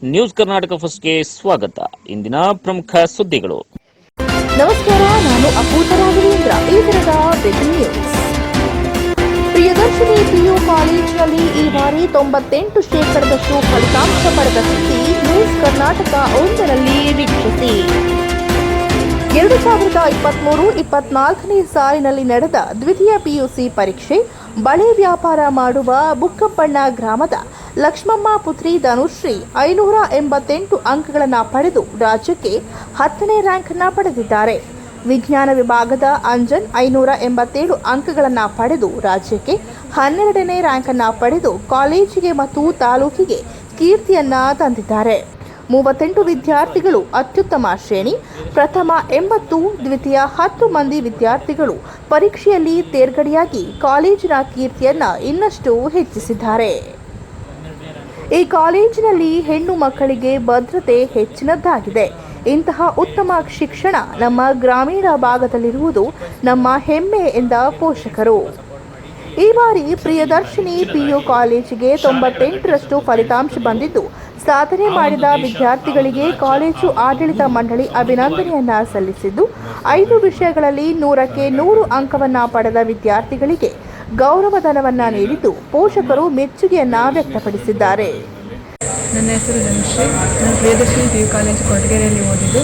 News Karnataka ಫಸ್ಟ್ಗೆ ಸ್ವಾಗತ. ಇಂದಿನ ಪ್ರಮುಖ ಸುದ್ದಿಗಳು. ನಮಸ್ಕಾರ, ನಾನು ಅಪೂರ್ವ ರಾಘವೇಂದ್ರ. ಈ ದಿನದ ಬ್ರೇಕಿಂಗ್ ನ್ಯೂಸ್. ಪ್ರಿಯದರ್ಶಿನಿ ಪಿಯು ಕಾಲೇಜಿನಲ್ಲಿ ಈ ಬಾರಿ 98% ಫಲಿತಾಂಶ ಪಡೆದ ಸುದ್ದಿ ನ್ಯೂಸ್ ಕರ್ನಾಟಕ ಒಂದರಲ್ಲಿ ವೀಕ್ಷಿಸಿ. 2023-24ನೇ ಸಾಲಿನಲ್ಲಿ ನಡೆದ ದ್ವಿತೀಯ ಪಿಯುಸಿ ಪರೀಕ್ಷೆ ಬಳೆ ವ್ಯಾಪಾರ ಮಾಡುವ ಬುಕ್ಕಪ್ಪಣ್ಣ ಗ್ರಾಮದ ಲಕ್ಷ್ಮಮ್ಮ ಪುತ್ರಿ ಧನುಶ್ರೀ 588 ಅಂಕಗಳನ್ನು ಪಡೆದು ರಾಜ್ಯಕ್ಕೆ 10ನೇ ರ್ಯಾಂಕ್ ಅನ್ನು ಪಡೆದಿದ್ದಾರೆ. ವಿಜ್ಞಾನ ವಿಭಾಗದ ಅಂಜನ್ 587 ಅಂಕಗಳನ್ನು ಪಡೆದು ರಾಜ್ಯಕ್ಕೆ 12ನೇ ರ್ಯಾಂಕ್ ಅನ್ನು ಪಡೆದು ಕಾಲೇಜಿಗೆ ಮತ್ತು ತಾಲೂಕಿಗೆ ಕೀರ್ತಿಯನ್ನ ತಂದಿದ್ದಾರೆ. 38 ವಿದ್ಯಾರ್ಥಿಗಳು ಅತ್ಯುತ್ತಮ ಶ್ರೇಣಿ, ಪ್ರಥಮ 80, ದ್ವಿತೀಯ 10 ಮಂದಿ ವಿದ್ಯಾರ್ಥಿಗಳು ಪರೀಕ್ಷೆಯಲ್ಲಿ ತೇರ್ಗಡೆಯಾಗಿ ಕಾಲೇಜಿನ ಕೀರ್ತಿಯನ್ನು ಇನ್ನಷ್ಟು ಹೆಚ್ಚಿಸಿದ್ದಾರೆ. ಈ ಕಾಲೇಜಿನಲ್ಲಿ ಹೆಣ್ಣು ಮಕ್ಕಳಿಗೆ ಭದ್ರತೆ ಹೆಚ್ಚಿನದ್ದಾಗಿದೆ. ಇಂತಹ ಉತ್ತಮ ಶಿಕ್ಷಣ ನಮ್ಮ ಗ್ರಾಮೀಣ ಭಾಗದಲ್ಲಿರುವುದು ನಮ್ಮ ಹೆಮ್ಮೆ ಎಂದ ಪೋಷಕರು. ಈ ಬಾರಿ ಪ್ರಿಯದರ್ಶಿನಿ ಪಿಯು ಕಾಲೇಜಿಗೆ 98% ಫಲಿತಾಂಶ ಬಂದಿದ್ದು, ಸಾಧನೆ ಮಾಡಿದ ವಿದ್ಯಾರ್ಥಿಗಳಿಗೆ ಕಾಲೇಜು ಆಡಳಿತ ಮಂಡಳಿ ಅಭಿನಂದನೆಯನ್ನ ಸಲ್ಲಿಸಿದ್ದು, 5 ವಿಷಯಗಳಲ್ಲಿ 100ಕ್ಕೆ 100 ಅಂಕವನ್ನು ಪಡೆದ ವಿದ್ಯಾರ್ಥಿಗಳಿಗೆ ಗೌರವಧನವನ್ನ ನೀಡಿದ್ದು, ಪೋಷಕರು ಮೆಚ್ಚುಗೆಯನ್ನ ವ್ಯಕ್ತಪಡಿಸಿದ್ದಾರೆ. ನನ್ನ ಹೆಸರು ಧನುಶ್ರೀ. ನಾನು ಪ್ರಿಯದರ್ಶಿನಿ ಪಿ ಯು ಕಾಲೇಜು ಕೊರಟಗೆರೆಯಲ್ಲಿ ಓದಿದ್ದು.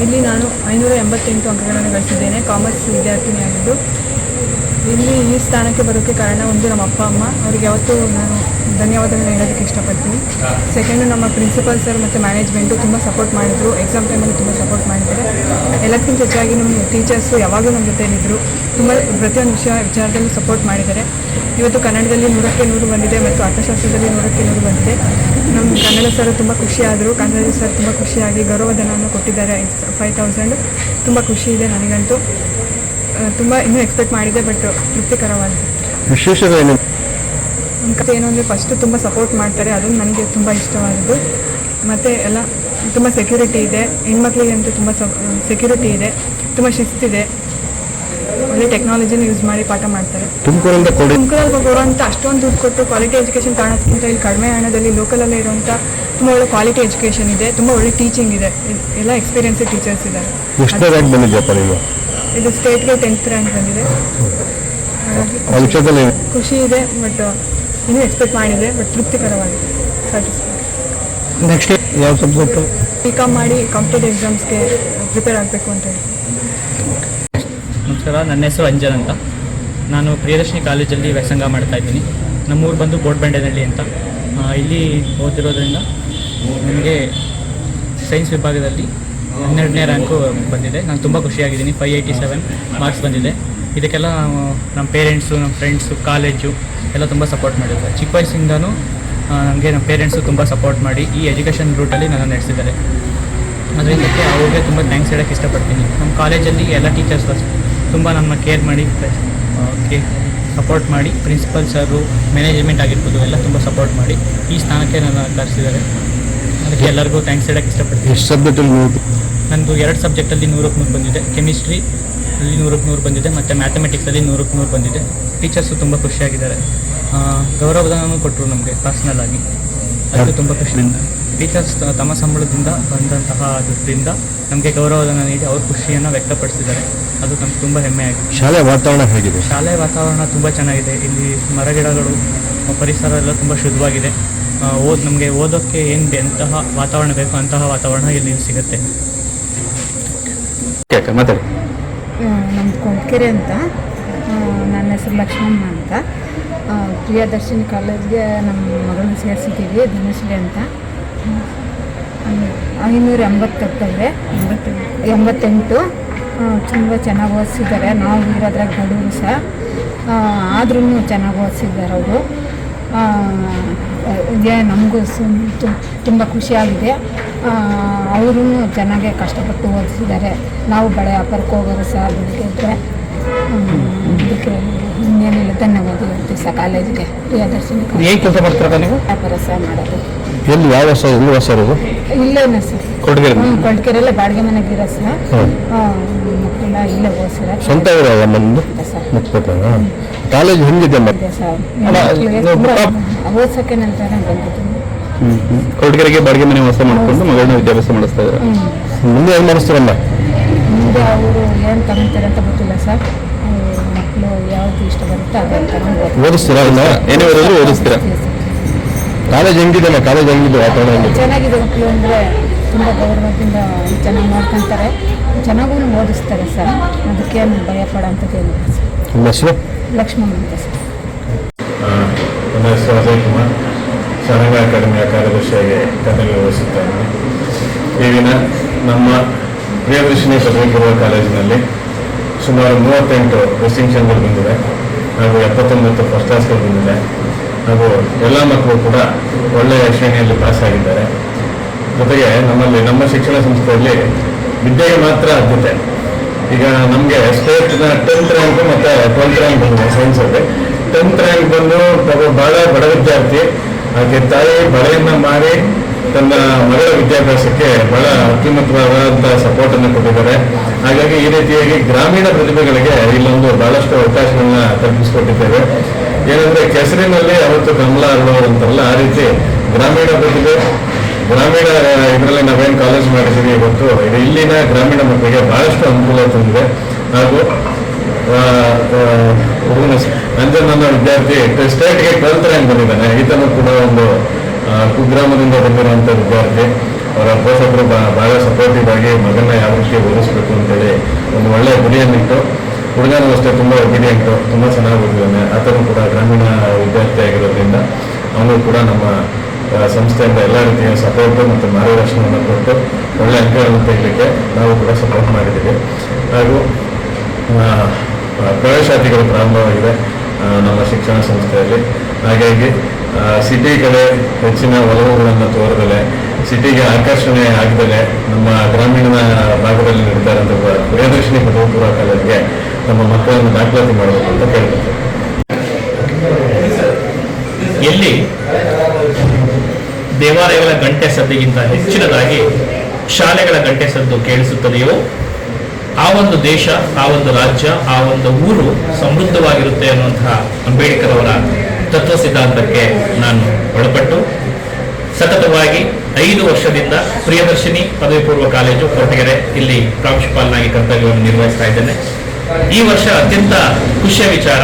ಇಲ್ಲಿ ನಾನು 588 ಅಂಕಗಳನ್ನು ಗಳಿಸಿದ್ದೇನೆ. ಕಾಮರ್ಸ್ ವಿದ್ಯಾರ್ಥಿನಿಯಾಗಿದ್ದು ಇಲ್ಲಿ ಈ ಸ್ಥಾನಕ್ಕೆ ಬರೋಕ್ಕೆ ಕಾರಣ ಒಂದು ನಮ್ಮ ಅಪ್ಪ ಅಮ್ಮ, ಅವರಿಗೆ ಯಾವತ್ತೂ ನಾನು ಧನ್ಯವಾದಗಳನ್ನ ಹೇಳೋದಕ್ಕೆ ಇಷ್ಟಪಡ್ತೀನಿ. ಸೆಕೆಂಡು ನಮ್ಮ ಪ್ರಿನ್ಸಿಪಲ್ ಸರ್ ಮತ್ತು ಮ್ಯಾನೇಜ್ಮೆಂಟು ತುಂಬ ಸಪೋರ್ಟ್ ಮಾಡಿದರು. ಎಕ್ಸಾಮ್ ಟೈಮಲ್ಲಿ ತುಂಬ ಸಪೋರ್ಟ್ ಮಾಡಿದ್ದಾರೆ. ಎಲ್ಲಕ್ಕಿಂತ ಹೆಚ್ಚಾಗಿ ನಮ್ಮ ಟೀಚರ್ಸು ಯಾವಾಗಲೂ ನಮ್ಮ ಜೊತೆಯಲ್ಲಿದ್ದರು. ತುಂಬ ಪ್ರತಿಯೊಂದು ವಿಚಾರದಲ್ಲೂ ಸಪೋರ್ಟ್ ಮಾಡಿದ್ದಾರೆ. ಇವತ್ತು ಕನ್ನಡದಲ್ಲಿ 100ಕ್ಕೆ 100 ಬಂದಿದೆ ಮತ್ತು ಅರ್ಥಶಾಸ್ತ್ರದಲ್ಲಿ 100ಕ್ಕೆ 100 ಬಂದಿದೆ. ನಮ್ಮ ಕನ್ನಡ ಸರ್ ತುಂಬ ಖುಷಿಯಾದರು. ಕನ್ನಡ ಸರ್ ತುಂಬ ಖುಷಿಯಾಗಿ ಗೌರವಧನವನ್ನು ಕೊಟ್ಟಿದ್ದಾರೆ, 5000. ತುಂಬ ಖುಷಿ ಇದೆ ನನಗಂತೂ. ತುಂಬ ಇನ್ನೂ ಎಕ್ಸ್ಪೆಕ್ಟ್ ಮಾಡಿದೆ, ಬಟ್ ತೃಪ್ತಿಕರವಾಗಿದೆ. ವಿಶೇಷವೇನು ಏನು ಅಂದರೆ ಫಸ್ಟು ತುಂಬ ಸಪೋರ್ಟ್ ಮಾಡ್ತಾರೆ, ಅದೊಂದು ನನಗೆ ತುಂಬ ಇಷ್ಟವಾದದ್ದು. ಮತ್ತು ಎಲ್ಲ ತುಂಬ ಸೆಕ್ಯೂರಿಟಿ ಇದೆ, ಹೆಣ್ಮಕ್ಳಿಗೆ ಅಂತೂ ತುಂಬ ಸೆಕ್ಯೂರಿಟಿ ಇದೆ, ತುಂಬ ಶಿಸ್ತಿದೆ, ಒಳ್ಳೆ ಟೆಕ್ನಾಲಜಿನ ಯೂಸ್ ಮಾಡಿ ಪಾಠ ಮಾಡ್ತಾರೆ. ತುಮಕೂರಲ್ಲಿ ಕೊಡುವಂಥ ಅಷ್ಟೊಂದು ದುಡ್ಡು ಕೊಟ್ಟು ಕ್ವಾಲಿಟಿ ಎಜುಕೇಷನ್ ಕಾಣೋದಕ್ಕಿಂತ ಇಲ್ಲಿ ಕಡಿಮೆ ಹಣದಲ್ಲಿ ಲೋಕಲಲ್ಲೇ ಇರುವಂಥ ತುಂಬ ಒಳ್ಳೆ ಕ್ವಾಲಿಟಿ ಎಜುಕೇಷನ್ ಇದೆ, ತುಂಬ ಒಳ್ಳೆ ಟೀಚಿಂಗ್ ಇದೆ, ಎಲ್ಲ ಎಕ್ಸ್ಪೀರಿಯನ್ಸ್ ಟೀಚರ್ಸ್ ಇದ್ದಾರೆ. ಇದು ಸ್ಟೇಟ್ಗೆ 10th ರ್ಯಾಂಕ್ ಬಂದಿದೆ. ಖುಷಿ ಇದೆ, ಬಟ್ ಇನ್ನೂ ಎಕ್ಸ್ಪೆಕ್ಟ್ ಮಾಡಿದೆ, ಬಟ್ ತೃಪ್ತಿಕರವಾಗಿದೆ, ಸ್ಯಾಟಿಸ್ಫೈ. ನೆಕ್ಸ್ಟ್ ಯಾವ ಸಬ್ಜೆಕ್ಟು? BCom ಮಾಡಿ ಕಾಂಪಿಟೇಟಿವ್ ಎಕ್ಸಾಮ್ಸ್ಗೆ ಪ್ರಿಪೇರ್ ಆಗಬೇಕು ಅಂತ ಹೇಳಿ. ನಮಸ್ಕಾರ, ನನ್ನ ಹೆಸರು ಅಂಜನ್ ಅಂತ. ನಾನು ಪ್ರಿಯದರ್ಶಿನಿ ಕಾಲೇಜಲ್ಲಿ ವ್ಯಾಸಂಗ ಮಾಡ್ತಾಯಿದ್ದೀನಿ. ನಮ್ಮೂರು ಬಂದು ಬೋಡ್ಬಂಡೆನಹಳ್ಳಿ ಅಂತ. ಇಲ್ಲಿ ಓದಿರೋದ್ರಿಂದ ನನಗೆ ಸೈನ್ಸ್ ವಿಭಾಗದಲ್ಲಿ 12ನೇ ರ್ಯಾಂಕು ಬಂದಿದೆ. ನಾನು ತುಂಬ ಖುಷಿಯಾಗಿದ್ದೀನಿ. 587 ಮಾರ್ಕ್ಸ್ ಬಂದಿದೆ. ಇದಕ್ಕೆಲ್ಲ ನಮ್ಮ ಪೇರೆಂಟ್ಸು, ನಮ್ಮ ಫ್ರೆಂಡ್ಸು, ಕಾಲೇಜು ಎಲ್ಲ ತುಂಬ ಸಪೋರ್ಟ್ ಮಾಡಿದ್ದಾರೆ. ಚಿಕ್ಕ ವಯಸ್ಸಿಂದನೂ ನಮಗೆ ನಮ್ಮ ಪೇರೆಂಟ್ಸು ತುಂಬ ಸಪೋರ್ಟ್ ಮಾಡಿ ಈ ಎಜುಕೇಷನ್ ರೂಟಲ್ಲಿ ನನ್ನ ನಡೆಸಿದ್ದಾರೆ. ಅದರಿಂದಕ್ಕೆ ಅವ್ರಿಗೆ ತುಂಬ ಥ್ಯಾಂಕ್ಸ್ ಹೇಳೋಕ್ಕೆ ಇಷ್ಟಪಡ್ತೀನಿ. ನಮ್ಮ ಕಾಲೇಜಲ್ಲಿ ಎಲ್ಲ ಟೀಚರ್ಸ್ ತುಂಬ ನಮ್ಮ ಕೇರ್ ಮಾಡಿ ಸಪೋರ್ಟ್ ಮಾಡಿ, ಪ್ರಿನ್ಸಿಪಲ್ ಸರು, ಮ್ಯಾನೇಜ್ಮೆಂಟ್ ಆಗಿರ್ಬೋದು ಎಲ್ಲ ತುಂಬ ಸಪೋರ್ಟ್ ಮಾಡಿ ಈ ಸ್ಥಾನಕ್ಕೆ ನನ್ನ ಕರೆಸಿದ್ದಾರೆ. ಅದಕ್ಕೆ ಎಲ್ಲರಿಗೂ ಥ್ಯಾಂಕ್ಸ್ ಹೇಳೋಕ್ಕೆ ಇಷ್ಟಪಡ್ತೀನಿ. ಎಷ್ಟು ಸಬ್ಜೆಕ್ಟಲ್ಲಿ? ನಂದು 2 ಸಬ್ಜೆಕ್ಟಲ್ಲಿ 100ಕ್ಕೆ 100 ಬಂದಿದೆ. ಕೆಮಿಸ್ಟ್ರಿ ಅಲ್ಲಿ 100ಕ್ಕೆ 100 ಬಂದಿದೆ ಮತ್ತು ಮ್ಯಾಥಮೆಟಿಕ್ಸಲ್ಲಿ 100ಕ್ಕೆ 100 ಬಂದಿದೆ. ಟೀಚರ್ಸು ತುಂಬ ಖುಷಿಯಾಗಿದ್ದಾರೆ. ಗೌರವಧನವೂ ಕೊಟ್ಟರು ನಮಗೆ ಪರ್ಸ್ನಲ್ ಆಗಿ, ಅದು ತುಂಬ ಖುಷಿಯಿಂದ. ಟೀಚರ್ಸ್ ತಮ್ಮ ಸಂಬಳದಿಂದ ಬಂದಂತಹ ದುಡ್ಡಿಂದ ನಮಗೆ ಗೌರವಧನ ನೀಡಿ ಅವ್ರ ಖುಷಿಯನ್ನು ವ್ಯಕ್ತಪಡಿಸಿದ್ದಾರೆ. ಅದು ನಮ್ಗೆ ತುಂಬ ಹೆಮ್ಮೆ ಆಗಿದೆ. ಶಾಲೆಯ ವಾತಾವರಣ ಹೇಗಿದೆ? ಶಾಲೆಯ ವಾತಾವರಣ ತುಂಬ ಚೆನ್ನಾಗಿದೆ. ಇಲ್ಲಿ ಮರಗಿಡಗಳು, ಪರಿಸರ ಎಲ್ಲ ತುಂಬ ಶುದ್ಧವಾಗಿದೆ. ನಮಗೆ ಓದೋಕ್ಕೆ ಏನು ಎಂತಹ ವಾತಾವರಣ ಬೇಕು ಅಂತಹ ವಾತಾವರಣ ಇಲ್ಲಿ ಸಿಗುತ್ತೆ. ಮಾತಾಡಿ. ನಮ್ಮದು ಕೊರಟಗೆರೆ ಅಂತ. ನನ್ನ ಹೆಸರು ಲಕ್ಷ್ಮಮ್ಮ ಅಂತ. ಪ್ರಿಯದರ್ಶಿನಿ ಕಾಲೇಜ್ಗೆ ನಮ್ಮ ಮಗಳನ್ನ ಸೇರಿಸಿದ್ದೀವಿ, ಧನುಶ್ರೀ ಅಂತ. 588 ತುಂಬ ಚೆನ್ನಾಗಿ ಓದಿಸಿದ್ದಾರೆ. ನಾವು ಇರೋದ್ರಾಗ ಬಡವರು ಸಹ, ಆದ್ರೂ ಚೆನ್ನಾಗಿ ಓದಿಸಿದ್ದಾರೆ ಅವರು. ನಮಗೂ ತುಂಬ ಖುಷಿಯಾಗಿದೆ. ಅವರು ಚೆನ್ನಾಗೇ ಕಷ್ಟಪಟ್ಟು ಓದಿಸಿದ್ದಾರೆ. ನಾವು ಬಳೆ ವ್ಯಾಪಾರಕ್ಕೆ ಹೋಗೋರು ಸಹ ಬೆಳಗ್ಗೆ ಅದಕ್ಕೆ ಇನ್ನೇನಿಲ್ಲ, ಧನ್ಯವಾದ ಹೇಳ್ತೀವಿ ಸಹ ಕಾಲೇಜಿಗೆ. ಪ್ರಿಯದರ್ಶಿನಿ ಕೆಲಸ ಮಾಡ್ತಾರೆ ನೀವು? ವ್ಯಾಪಾರ ಸಹ ಮಾಡೋದು. ಎಲ್ಲಿ ಯಾವ ವರ್ಷ? ಎಲ್ಲಿ ವರ್ಷ ಇರೋದು? ಇಲ್ಲೇನ ಸರ್, ಕೊರಟಗೆರೆಯಲ್ಲೇ ಬಾಡಿಗೆ ಮನೆಗಿರೋ ಸರ್. ಮಕ್ಕಳೆಲ್ಲ ಇಲ್ಲೇ ಓದಿಸಿರ. ಸ್ವಂತ ಇರೋಲ್ಲ ನಮ್ಮದು ಕಾಲೇಜ್ ಹೆಂಗಿದೆ? ಓದ್ಸೋಕ್ಕೆ ನಂತರ ಬಂದಿದ್ದೀನಿ. ಕೊರಟಗೆರೆಗೆ ಬಾಡಿಗೆ ಮನೆ ವಾಸ ಮಾಡಿಕೊಂಡು ಮಗಳನ್ನ ವಿದ್ಯಾಭ್ಯಾಸ ಮಾಡಿಸ್ತಾ ಇದ್ದಾರೆ. ಮುಂದೆ ಏನು ಮಾಡಿಸ್ತಾರಲ್ಲ? ಮುಂದೆ ಅವರು ಏನು ತಗೊಳ್ತಾರೆ ಅಂತ ಗೊತ್ತಿಲ್ಲ ಸರ್. ಮಕ್ಕಳು ಯಾವುದು ಇಷ್ಟ ಬರುತ್ತೆ ಅದನ್ನು ತಗೊಂಡು ಓದಿಸ್ತೀರಾ? ಇಲ್ಲ ಏನೇ ಓದಿದ್ರು ಓದಿಸ್ತೀರಾ? ಕಾಲೇಜ್ ಹೆಂಗಿದೆಲ್ಲ? ಕಾಲೇಜ್ ಹೆಂಗಿದೆ ವಾತಾವರಣ? ಚೆನ್ನಾಗಿದೆ. ಮಕ್ಕಳು ಅಂದರೆ ತುಂಬ ಗೌರವದಿಂದ ಚೆನ್ನಾಗಿ ಮಾಡ್ಕೊತಾರೆ, ಚೆನ್ನಾಗೂ ಓದಿಸ್ತಾರೆ ಸರ್. ಅದಕ್ಕೇನು ಭಯ ಪಡೋಂಥದ್ದೇನು ಸರ್. ನಿಮ್ಮ ಹೆಸರು? ಲಕ್ಷ್ಮಣ ಅಂತ ಸರ್. ನನ್ನ ಹೆಸರು ಅಜಯ್ ಕುಮಾರ್, ಶಾರಂಗ ಅಕಾಡೆಮಿಯ ಕಾರ್ಯದರ್ಶಿಯಾಗಿ ಕಾರ್ಯನಿರ್ವಹಿಸುತ್ತೇನೆ. ಈ ದಿನ ನಮ್ಮ ಪ್ರಿಯದರ್ಶಿನಿ ಪದವಿ ಪೂರ್ವ ಕಾಲೇಜಿನಲ್ಲಿ ಸುಮಾರು 38 ಡಿಸ್ಟಿಂಕ್ಷನ್ಗಳು ಬಂದಿದೆ ಹಾಗೂ 79 ಫಸ್ಟ್ ಕ್ಲಾಸ್ಗಳು ಬಂದಿದೆ ಹಾಗೂ ಎಲ್ಲ ಮಕ್ಕಳು ಕೂಡ ಒಳ್ಳೆಯ ಶ್ರೇಣಿಯಲ್ಲಿ ಪಾಸ್ ಆಗಿದ್ದಾರೆ. ಜೊತೆಗೆ ನಮ್ಮ ಶಿಕ್ಷಣ ಸಂಸ್ಥೆಯಲ್ಲಿ ವಿದ್ಯೆಗೆ ಮಾತ್ರ ಆದ್ಯತೆ. ಈಗ ನಮಗೆ ಸ್ಟೇಟ್ನ 10th ರ್ಯಾಂಕ್ ಮತ್ತು 12th ರ್ಯಾಂಕ್ ಬಂದಿದೆ ಸೈನ್ಸಲ್ಲಿ. 10th ರ್ಯಾಂಕ್ ಬಂದು ಬಹಳ ಬಡ ವಿದ್ಯಾರ್ಥಿ, ಆಕೆ ತಾಯಿ ಬಳೆಯನ್ನು ಮಾರಿ ತನ್ನ ಮಗಳ ವಿದ್ಯಾಭ್ಯಾಸಕ್ಕೆ ಬಹಳ ಅತ್ಯುನ್ನತವಾದಂಥ ಸಪೋರ್ಟನ್ನು ಕೊಟ್ಟಿದ್ದಾರೆ. ಹಾಗಾಗಿ ಈ ರೀತಿಯಾಗಿ ಗ್ರಾಮೀಣ ಪ್ರತಿಭೆಗಳಿಗೆ ಇಲ್ಲೊಂದು ಬಹಳಷ್ಟು ಅವಕಾಶಗಳನ್ನ ಕಲ್ಪಿಸಿಕೊಟ್ಟಿದ್ದೇವೆ. ಏನಂದ್ರೆ ಕೆಸರಿನಲ್ಲಿ ಅವತ್ತು ಕಮಲ ಅರಳೋರು ಅಂತಾರಲ್ಲ, ಆ ರೀತಿ ಗ್ರಾಮೀಣ ಪ್ರತಿಭೆ, ಗ್ರಾಮೀಣ ಇದರಲ್ಲಿ ನಾವೇನು ಕಾಲೇಜ್ ಮಾಡಿದ್ದೀವಿ ಇವತ್ತು ಇದು ಇಲ್ಲಿನ ಗ್ರಾಮೀಣ ಮಕ್ಕಳಿಗೆ ಬಹಳಷ್ಟು ಅನುಕೂಲ ತಂದಿದೆ. ಹಾಗೂ ಅಂಜನ್ ನನ್ನ ವಿದ್ಯಾರ್ಥಿ ಸ್ಟೇಟ್ಗೆ 12th ರ್ಯಾಂಕ್ ಬಂದಿದ್ದಾನೆ. ಈತನೂ ಕೂಡ ಒಂದು ಕುಗ್ರಾಮದಿಂದ ಬಂದಿರುವಂಥ ವಿದ್ಯಾರ್ಥಿ. ಅವರ ಪೋಷಕರು ಬಹಳ ಸಪೋರ್ಟಿವ್ ಆಗಿ ಮಗನ ಯಾವ ರೀತಿ ಓದಿಸ್ಬೇಕು ಅಂತೇಳಿ ಒಂದು ಒಳ್ಳೆಯ ಗುರಿಯನ್ನಿಟ್ಟು, ಹುಡುಗನೂ ಅಷ್ಟೇ ತುಂಬ ಒಬಿಡಿಯಂಟು, ತುಂಬ ಚೆನ್ನಾಗಿ ಓದಿದ್ದಾನೆ. ಆತನೂ ಕೂಡ ಗ್ರಾಮೀಣ ವಿದ್ಯಾರ್ಥಿ ಆಗಿರೋದ್ರಿಂದ ಅವನು ಕೂಡ ನಮ್ಮ ಸಂಸ್ಥೆಯಿಂದ ಎಲ್ಲ ರೀತಿಯ ಸಪೋರ್ಟು ಮತ್ತು ಮಾರ್ಗದರ್ಶನವನ್ನು ಕೊಟ್ಟು ಒಳ್ಳೆಯ ಅಂಕಗಳನ್ನು ತೆಗಲಿಕ್ಕೆ ನಾವು ಕೂಡ ಸಪೋರ್ಟ್ ಮಾಡಿದ್ದೀವಿ. ಹಾಗೂ ಪ್ರವೇಶಾತಿಗಳು ಪ್ರಾರಂಭವಾಗಿದೆ ನಮ್ಮ ಶಿಕ್ಷಣ ಸಂಸ್ಥೆಯಲ್ಲಿ. ಹಾಗಾಗಿ ಸಿಟಿ ಕಡೆ ಹೆಚ್ಚಿನ ಒಲವುಗಳನ್ನು ತೋರದಲೆ, ಸಿಟಿಗೆ ಆಕರ್ಷಣೆ ಆಗದಲೆ ನಮ್ಮ ಗ್ರಾಮೀಣ ಭಾಗದಲ್ಲಿ ನಡೀತಾ ಇರುವಂಥ ಪ್ರಿಯದರ್ಶಿನಿ ಪದವಿ ಪೂರ್ವ ಕಾಲೇಜಿಗೆ ನಮ್ಮ ಮಕ್ಕಳನ್ನು ದಾಖಲಾತಿ ಮಾಡಬೇಕು ಅಂತ ಕೇಳ್ಕೊಳ್ತೇವೆ. ಎಲ್ಲಿ ದೇವಾಲಯಗಳ ಗಂಟೆ ಸದ್ದಿಗಿಂತ ಹೆಚ್ಚಿನದಾಗಿ ಶಾಲೆಗಳ ಗಂಟೆ ಸದ್ದು ಕೇಳಿಸುತ್ತದೆಯೋ ಆ ಒಂದು ದೇಶ, ಆ ಒಂದು ರಾಜ್ಯ, ಆ ಒಂದು ಊರು ಸಮೃದ್ಧವಾಗಿರುತ್ತೆ ಅನ್ನುವಂತಹ ಅಂಬೇಡ್ಕರ್ ಅವರ ತತ್ವ ಸಿದ್ಧಾಂತಕ್ಕೆ ನಾನು ಒಳಪಟ್ಟು ಸತತವಾಗಿ 5 ವರ್ಷದಿಂದ ಪ್ರಿಯದರ್ಶಿನಿ ಪದವಿ ಪೂರ್ವ ಕಾಲೇಜು ಕೊರಟಗೆರೆ ಇಲ್ಲಿ ಪ್ರಾಂಶುಪಾಲನಾಗಿ ಕರ್ತವ್ಯವನ್ನು ನಿರ್ವಹಿಸ್ತಾ ಇದ್ದೇನೆ. ಈ ವರ್ಷ ಅತ್ಯಂತ ಖುಷಿಯ ವಿಚಾರ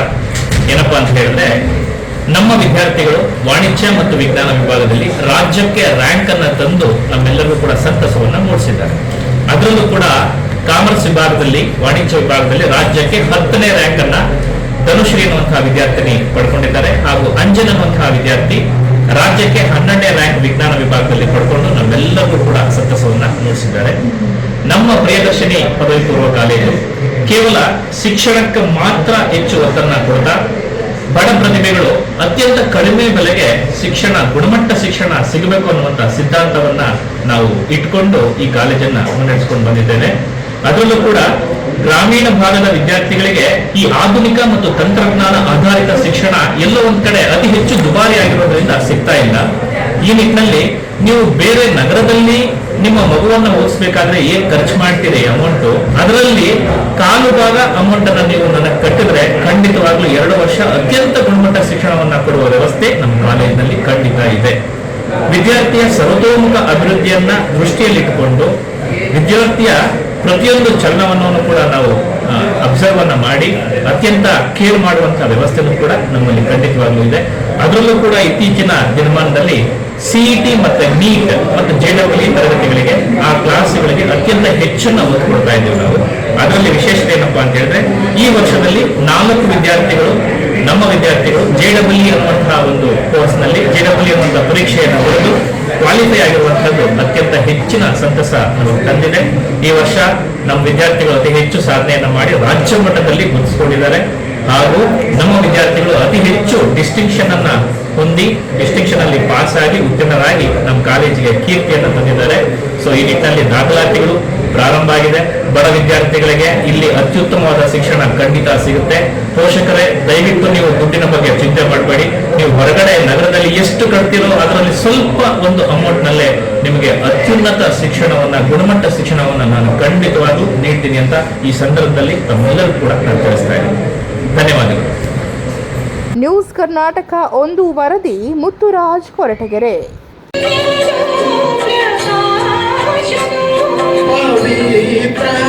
ಏನಪ್ಪಾ ಅಂತ ಹೇಳಿದ್ರೆ, ನಮ್ಮ ವಿದ್ಯಾರ್ಥಿಗಳು ವಾಣಿಜ್ಯ ಮತ್ತು ವಿಜ್ಞಾನ ವಿಭಾಗದಲ್ಲಿ ರಾಜ್ಯಕ್ಕೆ ರ್ಯಾಂಕ್ ಅನ್ನ ತಂದು ನಮ್ಮೆಲ್ಲರಿಗೂ ಕೂಡ ಸಂತಸವನ್ನ ಮೂಡಿಸಿದ್ದಾರೆ. ಅದರಲ್ಲೂ ಕೂಡ ಕಾಮರ್ಸ್ ವಿಭಾಗದಲ್ಲಿ, ವಾಣಿಜ್ಯ ವಿಭಾಗದಲ್ಲಿ ರಾಜ್ಯಕ್ಕೆ 10ನೇ ರ್ಯಾಂಕ್ ಅನ್ನ ಧನುಶ್ರೀ ಎನ್ನುವಂತಹ ವಿದ್ಯಾರ್ಥಿನಿ ಪಡ್ಕೊಂಡಿದ್ದಾರೆ. ಹಾಗೂ ಅಂಜನ್ ಅನ್ನುವಂತಹ ವಿದ್ಯಾರ್ಥಿ ರಾಜ್ಯಕ್ಕೆ 12ನೇ ರ್ಯಾಂಕ್ ವಿಜ್ಞಾನ ವಿಭಾಗದಲ್ಲಿ ಪಡ್ಕೊಂಡು ನಮ್ಮೆಲ್ಲರಿಗೂ ಕೂಡ ಸಂತಸವನ್ನ ಮೂಡಿಸಿದ್ದಾರೆ. ನಮ್ಮ ಪ್ರಿಯದರ್ಶಿನಿ ಪದವಿ ಪೂರ್ವ ಕಾಲೇಜು ಕೇವಲ ಶಿಕ್ಷಣಕ್ಕೆ ಮಾತ್ರ ಹೆಚ್ಚು ಒತ್ತನ್ನ ಕೊಡ್ತಾ ಬಡ ಪ್ರತಿಭೆಗಳು ಅತ್ಯಂತ ಕಡಿಮೆ ಬೆಲೆಗೆ ಶಿಕ್ಷಣ, ಗುಣಮಟ್ಟ ಶಿಕ್ಷಣ ಸಿಗಬೇಕು ಅನ್ನುವಂಥ ಸಿದ್ಧಾಂತವನ್ನ ನಾವು ಇಟ್ಕೊಂಡು ಈ ಕಾಲೇಜನ್ನ ಮುನ್ನಡೆಸಿಕೊಂಡು ಬಂದಿದ್ದೇವೆ. ಅದರಲ್ಲೂ ಕೂಡ ಗ್ರಾಮೀಣ ಭಾಗದ ವಿದ್ಯಾರ್ಥಿಗಳಿಗೆ ಈ ಆಧುನಿಕ ಮತ್ತು ತಂತ್ರಜ್ಞಾನ ಆಧಾರಿತ ಶಿಕ್ಷಣ ಎಲ್ಲೋ ಒಂದ್ ಕಡೆ ಅತಿ ಹೆಚ್ಚು ದುಬಾರಿ ಆಗಿರೋದ್ರಿಂದ ಸಿಗ್ತಾ ಇಲ್ಲ. ಈ ನಿಟ್ಟಿನಲ್ಲಿ ನೀವು ಬೇರೆ ನಗರದಲ್ಲಿ ನಿಮ್ಮ ಮಗುವನ್ನ ಓದಿಸ್ಬೇಕಾದ್ರೆ ಏನ್ ಖರ್ಚು ಮಾಡ್ತೀರಿ ಅಮೌಂಟು, ಅದರಲ್ಲಿ 1/4 ಭಾಗ ಅಮೌಂಟ್ ಅನ್ನ ನೀವು ನನಗೆ ಕಟ್ಟಿದ್ರೆ ಖಂಡಿತವಾಗ್ಲೂ 2 ವರ್ಷ ಅತ್ಯಂತ ಗುಣಮಟ್ಟ ಶಿಕ್ಷಣವನ್ನ ಕೊಡುವ ವ್ಯವಸ್ಥೆ ನಮ್ಮ ಕಾಲೇಜಿನಲ್ಲಿ ಖಂಡಿತ ಇದೆ. ವಿದ್ಯಾರ್ಥಿಯ ಸರ್ವತೋಮುಖ ಅಭಿವೃದ್ಧಿಯನ್ನ ದೃಷ್ಟಿಯಲ್ಲಿಟ್ಟುಕೊಂಡು ವಿದ್ಯಾರ್ಥಿಯ ಪ್ರತಿಯೊಂದು ಚಲನವನ್ನು ಕೂಡ ನಾವು ಅಬ್ಸರ್ವ್ ಅನ್ನ ಮಾಡಿ ಅತ್ಯಂತ ಕೇರ್ ಮಾಡುವಂತಹ ವ್ಯವಸ್ಥೆನೂ ಕೂಡ ನಮ್ಮಲ್ಲಿ ಖಂಡಿತವಾಗ್ಲೂ ಇದೆ. ಅದರಲ್ಲೂ ಕೂಡ ಇತ್ತೀಚಿನ ದಿನಮಾನದಲ್ಲಿ ಸಿಇಟಿ ಮತ್ತೆ ನೀಟ್ ಮತ್ತು JEE ತರಗತಿಗಳಿಗೆ, ಆ ಕ್ಲಾಸ್ಗಳಿಗೆ ಅತ್ಯಂತ ಹೆಚ್ಚನ್ನು ಒತ್ತು ಕೊಡ್ತಾ ಇದ್ದೇವೆ ನಾವು. ಅದರಲ್ಲಿ ವಿಶೇಷತೆ ಏನಪ್ಪಾ ಅಂತ ಹೇಳಿದ್ರೆ, ಈ ವರ್ಷದಲ್ಲಿ 4 ವಿದ್ಯಾರ್ಥಿಗಳು, ನಮ್ಮ ವಿದ್ಯಾರ್ಥಿಗಳು JEE ಅನ್ನುವಂತಹ ಒಂದು ಕೋರ್ಸ್ ನಲ್ಲಿ JEE ಅನ್ನುವಂತಹ ಪರೀಕ್ಷೆಯನ್ನು ಬರೆದು ಕ್ವಾಲಿಫೈ ಆಗಿರುವಂತದ್ದು ಅತ್ಯಂತ ಹೆಚ್ಚಿನ ಸಂತಸ ನಮಗೆ ತಂದಿದೆ. ಈ ವರ್ಷ ನಮ್ಮ ವಿದ್ಯಾರ್ಥಿಗಳು ಅತಿ ಹೆಚ್ಚು ಸಾಧನೆಯನ್ನು ಮಾಡಿ ರಾಜ್ಯ ಮಟ್ಟದಲ್ಲಿ ಗುರುತಿಸಿಕೊಂಡಿದ್ದಾರೆ. ಹಾಗೂ ನಮ್ಮ ವಿದ್ಯಾರ್ಥಿಗಳು ಅತಿ ಹೆಚ್ಚು ಡಿಸ್ಟಿಂಕ್ಷನ್ ಅನ್ನ ಹೊಂದಿ ಡಿಸ್ಟಿಂಕ್ಷನ್ ಅಲ್ಲಿ ಪಾಸ್ ಆಗಿ ಉತ್ತೀರ್ಣರಾಗಿ ನಮ್ಮ ಕಾಲೇಜಿಗೆ ಕೀರ್ತಿಯನ್ನು ತಂದಿದ್ದಾರೆ. ಸೊ ಈ ನಿಟ್ಟಿನಲ್ಲಿ ದಾಖಲಾತಿಗಳು ಪ್ರಾರಂಭ ಆಗಿದೆ. ಬಡ ವಿದ್ಯಾರ್ಥಿಗಳಿಗೆ ಇಲ್ಲಿ ಅತ್ಯುತ್ತಮವಾದ ಶಿಕ್ಷಣ ಖಂಡಿತ ಸಿಗುತ್ತೆ. ಪೋಷಕರೇ, ದಯವಿಟ್ಟು ನೀವು ದುಡ್ಡಿನ ಬಗ್ಗೆ ಚಿಂತೆ ಮಾಡಬೇಡಿ. ನೀವು ಹೊರಗಡೆ ನಗರದಲ್ಲಿ ಎಷ್ಟು ಕಟ್ತೀರೋ ಅದರಲ್ಲಿ ಸ್ವಲ್ಪ ಒಂದು ಅಮೌಂಟ್ ನಲ್ಲೇ ನಿಮಗೆ ಅತ್ಯುನ್ನತ ಶಿಕ್ಷಣವನ್ನ, ಗುಣಮಟ್ಟ ಶಿಕ್ಷಣವನ್ನ ನಾನು ಖಂಡಿತವಾಗ್ಲೂ ನೀಡ್ತೀನಿ ಅಂತ ಈ ಸಂದರ್ಭದಲ್ಲಿ ತಮ್ಮೆಲ್ಲರೂ ಕೂಡ ನಾನು ತಿಳಿಸ್ತಾ ಇದ್ದೀನಿ. ಧನ್ಯವಾದಗಳು. ನ್ಯೂಸ್ ಕರ್ನಾಟಕ 1 ವರದಿ ಮುತ್ತುರಾಜ್, ಕೊರಟಗೆರೆ. ಪವಿತ್ರ